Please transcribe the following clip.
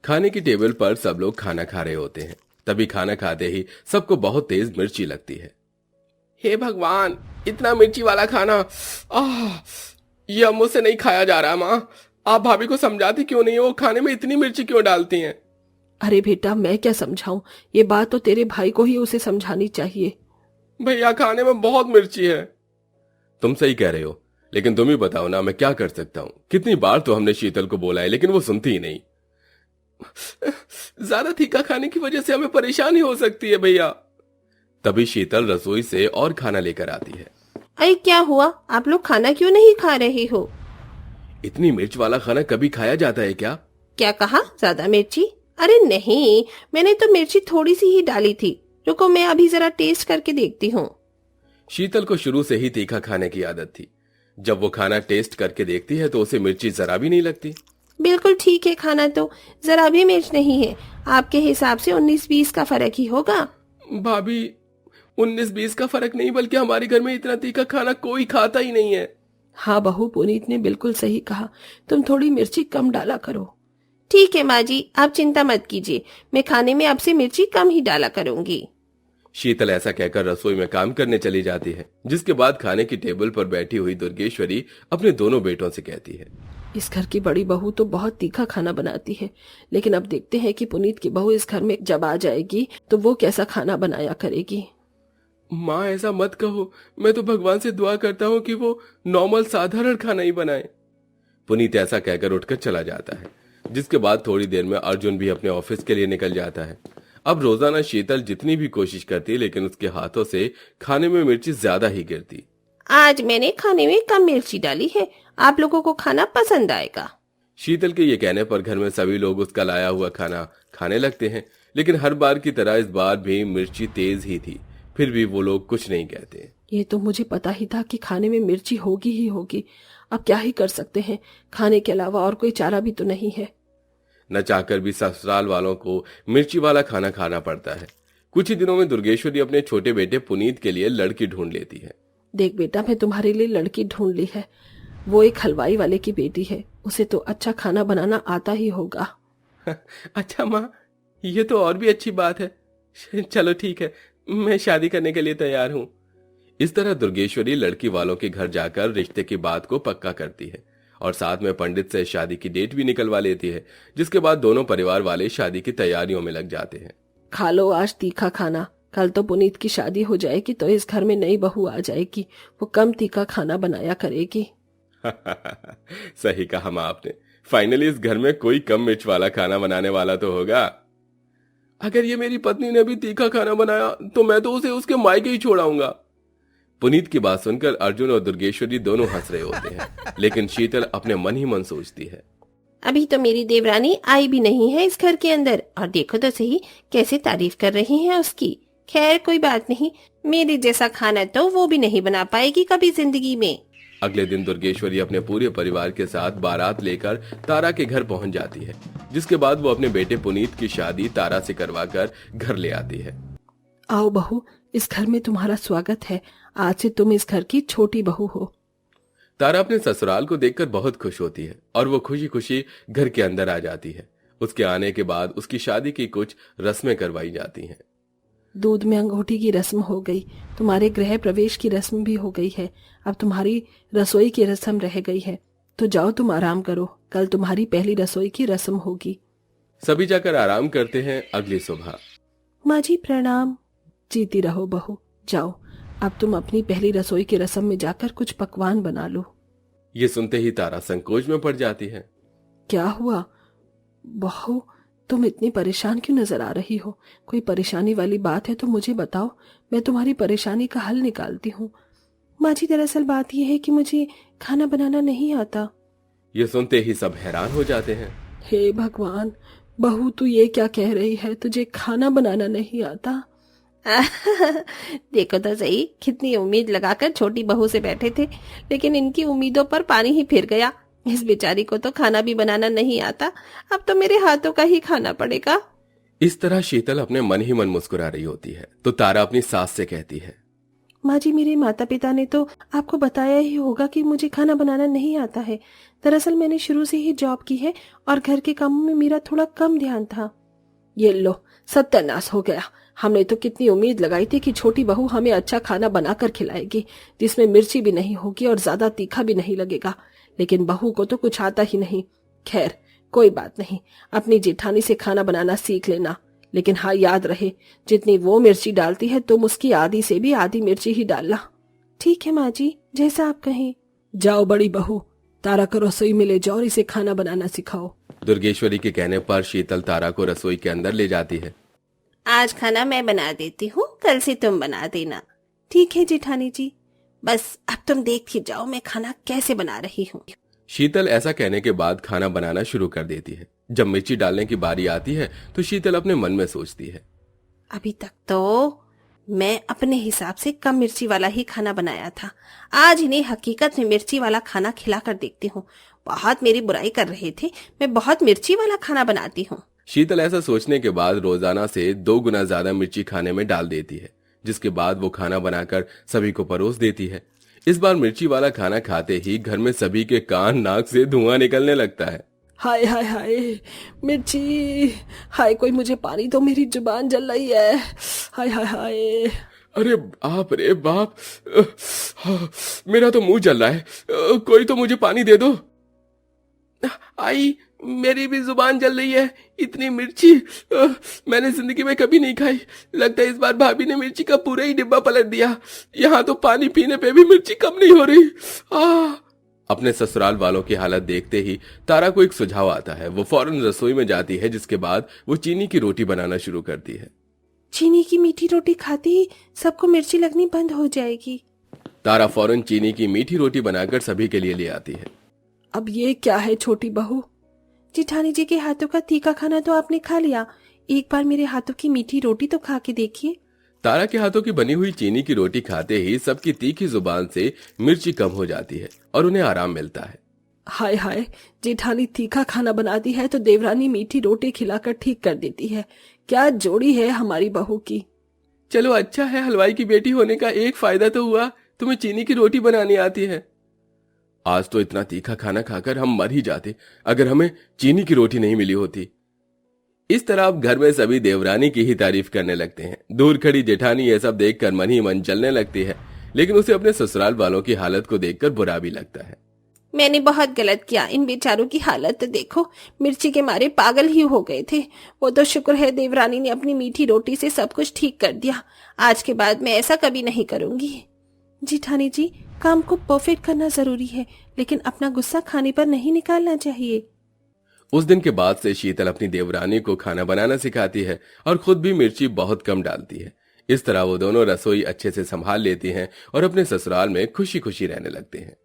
खाने की टेबल पर सब लोग खाना खा रहे होते हैं। तभी खाना खाते ही सबको बहुत तेज मिर्ची लगती है। हे भगवान, इतना मिर्ची वाला खाना, आह, यह मुझसे नहीं खाया जा रहा। माँ, आप भाभी को समझाती क्यों नहीं हो? वो खाने में इतनी मिर्ची क्यों डालती हैं? अरे बेटा, मैं क्या समझाऊं? ये बात तो तेरे भाई को ही उसे समझानी चाहिए। भैया, खाने में बहुत मिर्ची है। तुम सही कह रहे हो, लेकिन तुम ही बताओ ना, मैं क्या कर सकता हूँ? कितनी बार तो हमने शीतल को बोला है, लेकिन वो सुनती ही नहीं। ज्यादा तीखा खाने की वजह से हमें परेशानी हो सकती है भैया। तभी शीतल रसोई से और खाना लेकर आती है। अरे क्या हुआ? आप लोग खाना क्यों नहीं खा रहे हो? इतनी मिर्च वाला खाना कभी खाया जाता है क्या? क्या कहा? ज्यादा मिर्ची? अरे नहीं, मैंने तो मिर्ची थोड़ी सी ही डाली थी। रुको, मैं अभी जरा टेस्ट करके देखती हूँ। शीतल को शुरू से ही तीखा खाने की आदत थी। जब वो खाना टेस्ट करके देखती है तो उसे मिर्ची जरा भी नहीं लगती। बिल्कुल ठीक है, खाना तो जरा भी मिर्च नहीं है। आपके हिसाब से 19-20 का फर्क ही होगा। भाभी, 19-20 का फर्क नहीं, बल्कि हमारे घर में इतना तीखा खाना कोई खाता ही नहीं है। हाँ बहू, पुनीत ने बिल्कुल सही कहा। तुम थोड़ी मिर्ची कम डाला करो। ठीक है माँ जी, आप चिंता मत कीजिए। मैं खाने में आपसे मिर्ची कम ही डाला करूंगी। शीतल ऐसा कहकर रसोई में काम करने चली जाती है। जिसके बाद खाने की टेबल पर बैठी हुई दुर्गेश्वरी अपने दोनों बेटों से कहती है, इस घर की बड़ी बहू तो बहुत तीखा खाना बनाती है, लेकिन अब देखते हैं कि पुनीत की बहू इस घर में जब आ जाएगी तो वो कैसा खाना बनाया करेगी। माँ, ऐसा मत कहो। मैं तो भगवान से दुआ करता हूँ कि वो नॉर्मल साधारण खाना ही बनाए। पुनीत ऐसा कहकर उठकर चला जाता है। जिसके बाद थोड़ी देर में अर्जुन भी अपने ऑफिस के लिए निकल जाता है। अब रोजाना शीतल जितनी भी कोशिश करती, लेकिन उसके हाथों से खाने में मिर्ची ज्यादा ही गिरती। आज मैंने खाने में कम मिर्ची डाली है, आप लोगों को खाना पसंद आएगा। शीतल के ये कहने पर घर में सभी लोग उसका लाया हुआ खाना खाने लगते हैं। लेकिन हर बार की तरह इस बार भी मिर्ची तेज ही थी। फिर भी वो लोग कुछ नहीं कहते। ये तो मुझे पता ही था कि खाने में मिर्ची होगी ही होगी। अब क्या ही कर सकते हैं, खाने के अलावा और कोई चारा भी तो नहीं है। न चाहकर भी ससुराल वालों को मिर्ची वाला खाना खाना पड़ता है। कुछ ही दिनों में दुर्गेश्वरी अपने छोटे बेटे पुनीत के लिए लड़की ढूंढ लेती है। देख बेटा, मैं तुम्हारे लिए लड़की ढूंढ ली है। वो एक हलवाई वाले की बेटी है, उसे तो अच्छा खाना बनाना आता ही होगा। अच्छा माँ, ये तो और भी अच्छी बात है। चलो ठीक है, मैं शादी करने के लिए तैयार हूँ। इस तरह दुर्गेश्वरी लड़की वालों के घर जाकर रिश्ते की बात को पक्का करती है और साथ में पंडित से शादी की डेट भी निकलवा लेती है। जिसके बाद दोनों परिवार वाले शादी की तैयारियों में लग जाते हैं। खा लो आज तीखा खाना, कल तो पुनीत की शादी हो जाएगी तो इस घर में नई बहू आ जाएगी, वो कम तीखा खाना बनाया करेगी। सही कहा माँ आपने। फाइनली इस घर में कोई कम मिर्च वाला खाना बनाने वाला तो होगा। अगर ये मेरी पत्नी ने भी तीखा खाना बनाया तो मैं तो उसे उसके मायके ही छोड़ाऊंगा। पुनीत की बात सुनकर अर्जुन और दुर्गेश्वरी दोनों हंस रहे होते हैं। लेकिन शीतल अपने मन ही मन सोचती है, अभी तो मेरी देवरानी आई भी नहीं है इस घर के अंदर, और देखो तो सही कैसे तारीफ कर रही हैं उसकी। खैर कोई बात नहीं, मेरे जैसा खाना तो वो भी नहीं बना पाएगी कभी जिंदगी में। अगले दिन दुर्गेश्वरी अपने पूरे परिवार के साथ बारात लेकर तारा के घर पहुंच जाती है। जिसके बाद वो अपने बेटे पुनीत की शादी तारा से करवाकर घर ले आती है। आओ बहू, इस घर में तुम्हारा स्वागत है। आज से तुम इस घर की छोटी बहू हो। तारा अपने ससुराल को देखकर बहुत खुश होती है और वो खुशी खुशी घर के अंदर आ जाती है। उसके आने के बाद उसकी शादी की कुछ रस्में करवाई जाती हैं। दूध में अंगूठी की रस्म हो गई, तुम्हारे गृह प्रवेश की रस्म भी हो गई है, अब तुम्हारी रसोई की रस्म रह गई है। तो जाओ तुम आराम करो, कल तुम्हारी पहली रसोई की रस्म होगी। सभी जाकर आराम करते हैं। अगली सुबह, माँ जी प्रणाम। जीती रहो बहू, जाओ अब तुम अपनी पहली रसोई की रस्म में जाकर कुछ पकवान बना लो। ये सुनते ही तारा संकोच में पड़ जाती है। क्या हुआ बहू, तुम इतनी परेशान क्यों नजर आ रही हो? कोई परेशानी वाली बात है तो मुझे बताओ, मैं तुम्हारी परेशानी का हल निकालती हूँ। माँ जी दरअसल बात यह है कि मुझे खाना बनाना नहीं आता। ये सुनते ही सब हैरान हो जाते हैं। हे भगवान, बहू तू ये क्या कह रही है, तुझे खाना बनाना नहीं आता? देखो तो सही, कितनी उम्मीद लगाकर छोटी बहू से बैठे थे, लेकिन इनकी उम्मीदों पर पानी ही फिर गया। इस बेचारी को तो खाना भी बनाना नहीं आता, अब तो मेरे हाथों का ही खाना पड़ेगा। इस तरह शीतल अपने मन ही मन मुस्कुरा रही होती है तो तारा अपनी सास से कहती है, माँ जी, मेरे माता पिता ने तो आपको बताया ही होगा कि मुझे खाना बनाना नहीं आता है। दरअसल मैंने शुरू से ही जॉब की है और घर के कामों में मेरा थोड़ा कम ध्यान था। ये लो, सत्यानाश हो गया। हमने तो कितनी उम्मीद लगाई थी कि छोटी बहू हमें अच्छा खाना बनाकर खिलाएगी, जिसमें मिर्ची भी नहीं होगी और ज्यादा तीखा भी नहीं लगेगा, लेकिन बहू को तो कुछ आता ही नहीं। खैर कोई बात नहीं, अपनी जेठानी से खाना बनाना सीख लेना। लेकिन हाँ, याद रहे, जितनी वो मिर्ची डालती है तुम उसकी आधी से भी आधी मिर्ची ही डालना। ठीक है माँ जी, जैसा आप कहें। जाओ बड़ी बहू, तारा को रसोई में ले जाओ और इसे खाना बनाना सिखाओ। दुर्गेश्वरी के कहने पर शीतल तारा को रसोई के अंदर ले जाती है। आज खाना मैं बना देती हूँ, कल से तुम बना देना। ठीक है जेठानी जी। बस अब तुम देख ही जाओ मैं खाना कैसे बना रही हूँ। शीतल ऐसा कहने के बाद खाना बनाना शुरू कर देती है। जब मिर्ची डालने की बारी आती है तो शीतल अपने मन में सोचती है, अभी तक तो मैं अपने हिसाब से कम मिर्ची वाला ही खाना बनाया था। आज इन्हें हकीकत में मिर्ची वाला खाना खिला कर देखती हूँ। बहुत मेरी बुराई कर रहे थे, मैं बहुत मिर्ची वाला खाना बनाती हूँ। शीतल ऐसा सोचने के बाद रोजाना से 2 गुना ज्यादा मिर्ची खाने में डाल देती है, जिसके बाद वो खाना बनाकर सभी को परोस देती है। इस बार मिर्ची वाला खाना खाते ही घर में सभी के कान नाक से धुआं निकलने लगता है। हाय हाय हाय, मिर्ची! हाय, कोई मुझे पानी दो, मेरी जुबान जल रही है। हाय हाय हाय। अरे बाप रे बाप, मेरा तो मुंह जल रहा है। कोई तो मुझे पानी दे दो। आई, मेरी भी जुबान जल रही है। इतनी मिर्ची मैंने जिंदगी में कभी नहीं खाई। लगता है इस बार भाभी ने मिर्ची का पूरा ही डिब्बा पलट दिया। यहाँ तो पानी पीने पे भी मिर्ची कम नहीं हो रही। अपने ससुराल वालों की हालत देखते ही तारा को एक सुझाव आता है। वो फौरन रसोई में जाती है, जिसके बाद वो चीनी की रोटी बनाना शुरू करती है। चीनी की मीठी रोटी खाते ही सबको मिर्ची लगनी बंद हो जाएगी। तारा फौरन चीनी की मीठी रोटी बनाकर सभी के लिए ले आती है। अब ये क्या है छोटी बहू? जेठानी जी के हाथों का तीखा खाना तो आपने खा लिया, एक बार मेरे हाथों की मीठी रोटी तो खा के देखिए। तारा के हाथों की बनी हुई चीनी की रोटी खाते ही सबकी तीखी जुबान से मिर्ची कम हो जाती है और उन्हें आराम मिलता है। हाय हाय, जेठानी तीखा खाना बनाती है तो देवरानी मीठी रोटी खिलाकर ठीक कर देती है। क्या जोड़ी है हमारी बहू की। चलो अच्छा है, हलवाई की बेटी होने का एक फायदा तो हुआ, तुम्हें चीनी की रोटी बनानी आती है। आज तो इतना तीखा खाना खाकर हम मर ही जाते अगर हमें चीनी की रोटी नहीं मिली होती। इस तरह अब घर में सभी देवरानी की ही तारीफ करने लगते हैं। दूर खड़ी जेठानी ये सब देखकर मन ही मन जलने लगती है, लेकिन उसे अपने ससुराल वालों की हालत को देखकर बुरा भी लगता है। मैंने बहुत गलत किया, इन बेचारों की हालत तो देखो, मिर्ची के मारे पागल ही हो गए थे। वो तो शुक्र है देवरानी ने अपनी मीठी रोटी से सब कुछ ठीक कर दिया। आज के बाद मैं ऐसा कभी नहीं करूंगी। जेठानी जी, काम को परफेक्ट करना जरूरी है, लेकिन अपना गुस्सा खाने पर नहीं निकालना चाहिए। उस दिन के बाद से शीतल अपनी देवरानी को खाना बनाना सिखाती है और खुद भी मिर्ची बहुत कम डालती है। इस तरह वो दोनों रसोई अच्छे से संभाल लेती हैं और अपने ससुराल में खुशी खुशी रहने लगते हैं।